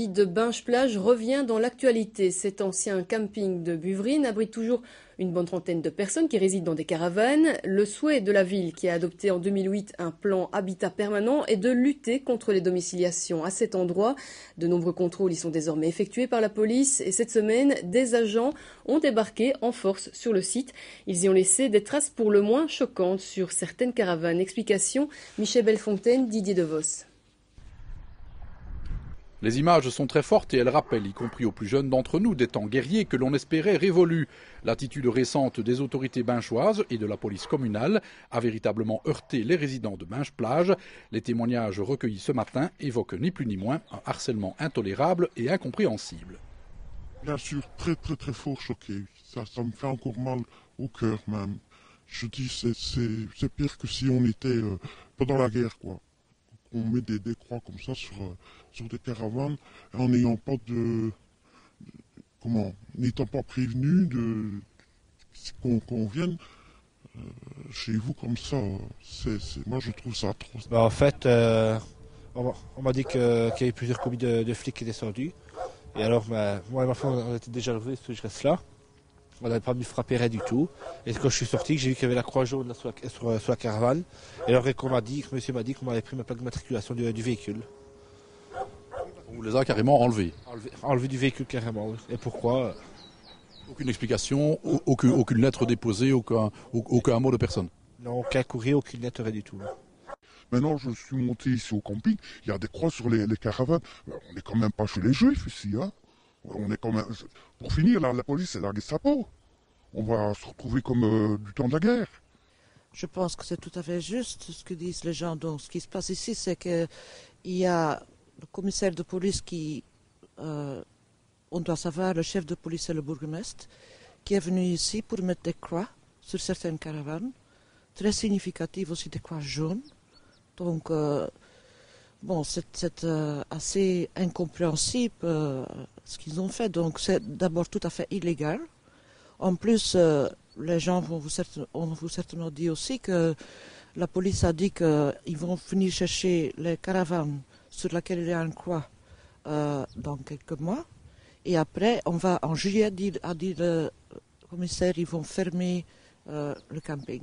site de Binche-Plage revient dans l'actualité. Cet ancien camping de Buvrine abrite toujours une bonne trentaine de personnes qui résident dans des caravanes. Le souhait de la ville, qui a adopté en 2008 un plan habitat permanent, est de lutter contre les domiciliations à cet endroit. De nombreux contrôles y sont désormais effectués par la police et cette semaine, des agents ont débarqué en force sur le site. Ils y ont laissé des traces pour le moins choquantes sur certaines caravanes. Explication, Michel Bellefontaine, Didier Devos. Les images sont très fortes et elles rappellent, y compris aux plus jeunes d'entre nous, des temps guerriers que l'on espérait révolus. L'attitude récente des autorités binchoises et de la police communale a véritablement heurté les résidents de Binche-Plage. Les témoignages recueillis ce matin évoquent ni plus ni moins un harcèlement intolérable et incompréhensible. Bien sûr, très fort choqué. Ça me fait encore mal au cœur même. Je dis, c'est pire que si on était pendant la guerre, quoi. On met des croix comme ça sur des caravanes en n'ayant pas n'étant pas prévenu qu'on vienne chez vous comme ça. Moi je trouve ça atroce. En fait, on m'a dit qu'il y avait plusieurs commis de flics qui étaient descendus. Et alors, moi et ma femme, on était déjà levés, je reste là. On n'avait pas mis frapper rien du tout. Et quand je suis sorti, j'ai vu qu'il y avait la croix jaune là sur la caravane. Et alors, le monsieur m'a dit qu'on m'avait pris ma plaque d'immatriculation du véhicule. On vous les a carrément enlevés. Enlevé du véhicule carrément, oui. Et pourquoi? Aucune explication, aucune lettre déposée, aucun mot de personne. Non, aucun courrier, aucune lettre, rien du tout. Maintenant, je suis monté ici au camping, il y a des croix sur les caravanes. On n'est quand même pas chez les Juifs ici, hein. On est quand même... Pour finir, la police et la Gestapo. On va se retrouver comme du temps de la guerre. Je pense que c'est tout à fait juste ce que disent les gens. Donc, ce qui se passe ici, c'est qu'il y a le commissaire de police qui, on doit savoir, le chef de police et le bourgmestre, qui est venu ici pour mettre des croix sur certaines caravanes, très significatives aussi des croix jaunes. Donc, c'est assez incompréhensible ce qu'ils ont fait. Donc, c'est d'abord tout à fait illégal. En plus, les gens vont vous certainement dit aussi que la police a dit qu'ils vont venir chercher les caravanes sur lesquelles il y a une croix dans quelques mois. Et après, en juillet, a dit le commissaire, ils vont fermer le camping.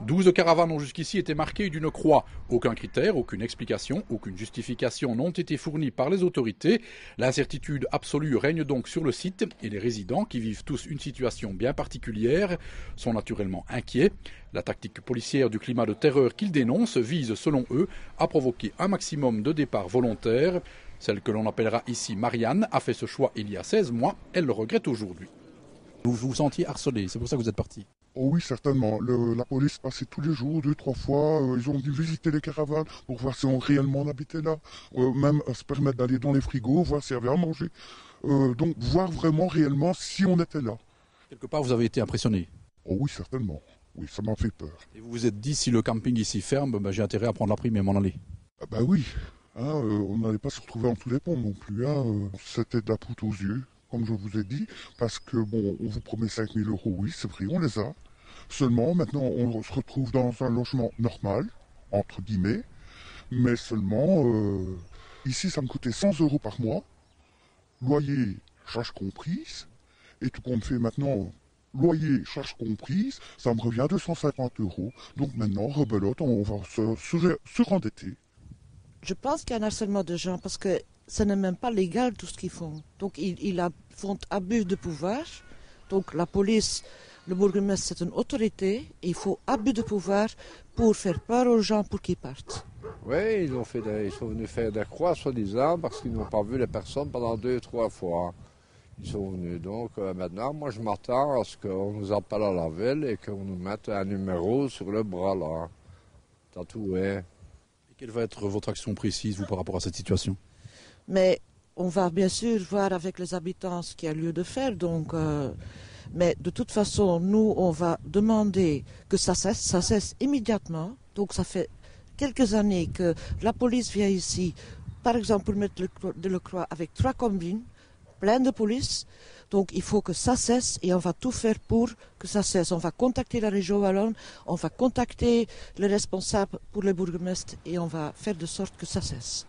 12 caravanes ont jusqu'ici été marquées d'une croix. Aucun critère, aucune explication, aucune justification n'ont été fournis par les autorités. L'incertitude absolue règne donc sur le site et les résidents, qui vivent tous une situation bien particulière, sont naturellement inquiets. La tactique policière du climat de terreur qu'ils dénoncent vise, selon eux, à provoquer un maximum de départs volontaires. Celle que l'on appellera ici Marianne a fait ce choix il y a 16 mois. Elle le regrette aujourd'hui. Vous vous sentiez harcelé, c'est pour ça que vous êtes parti? Oh oui, certainement. La police passait tous les jours, 2-3 fois. Ils ont dû visiter les caravanes pour voir si on réellement habitait là. Même se permettre d'aller dans les frigos, voir s'il y avait à manger. Donc voir vraiment réellement si on était là. Quelque part, vous avez été impressionné? Oh oui, certainement. Oui, ça m'a fait peur. Et vous vous êtes dit, si le camping ici ferme, j'ai intérêt à prendre la prime et m'en aller? Ah bah oui. Hein, on n'allait pas se retrouver en tous les ponts non plus. Hein. C'était de la poudre aux yeux, comme je vous ai dit. Parce que, bon, on vous promet 5 000 €. Oui, c'est vrai, on les a. Seulement, maintenant, on se retrouve dans un logement normal, entre guillemets, mais seulement, ici, ça me coûtait 100 € par mois, loyer, charges comprises, et tout compte fait maintenant, loyer, charges comprises, ça me revient à 250 €. Donc maintenant, rebelote, on va se surendetter. Je pense qu'il y a un harcèlement de gens parce que ce n'est même pas légal tout ce qu'ils font. Donc, ils font abus de pouvoir. Donc, la police... Le bourgmestre, c'est une autorité et il faut abus de pouvoir pour faire peur aux gens pour qu'ils partent. Oui, ils sont venus faire des croix, soi-disant, parce qu'ils n'ont pas vu les personnes pendant 2-3 fois. Ils sont venus. Donc maintenant, moi, je m'attends à ce qu'on nous appelle à la ville et qu'on nous mette un numéro sur le bras, là, tatoué. Et quelle va être votre action précise, vous, par rapport à cette situation? Mais on va bien sûr voir avec les habitants ce qu'il y a lieu de faire, donc... Mais de toute façon, nous, on va demander que ça cesse immédiatement. Donc ça fait quelques années que la police vient ici, par exemple pour mettre le croix avec 3 combines, plein de police. Donc il faut que ça cesse et on va tout faire pour que ça cesse. On va contacter la région wallonne, on va contacter les responsables pour le bourgmestre et on va faire de sorte que ça cesse.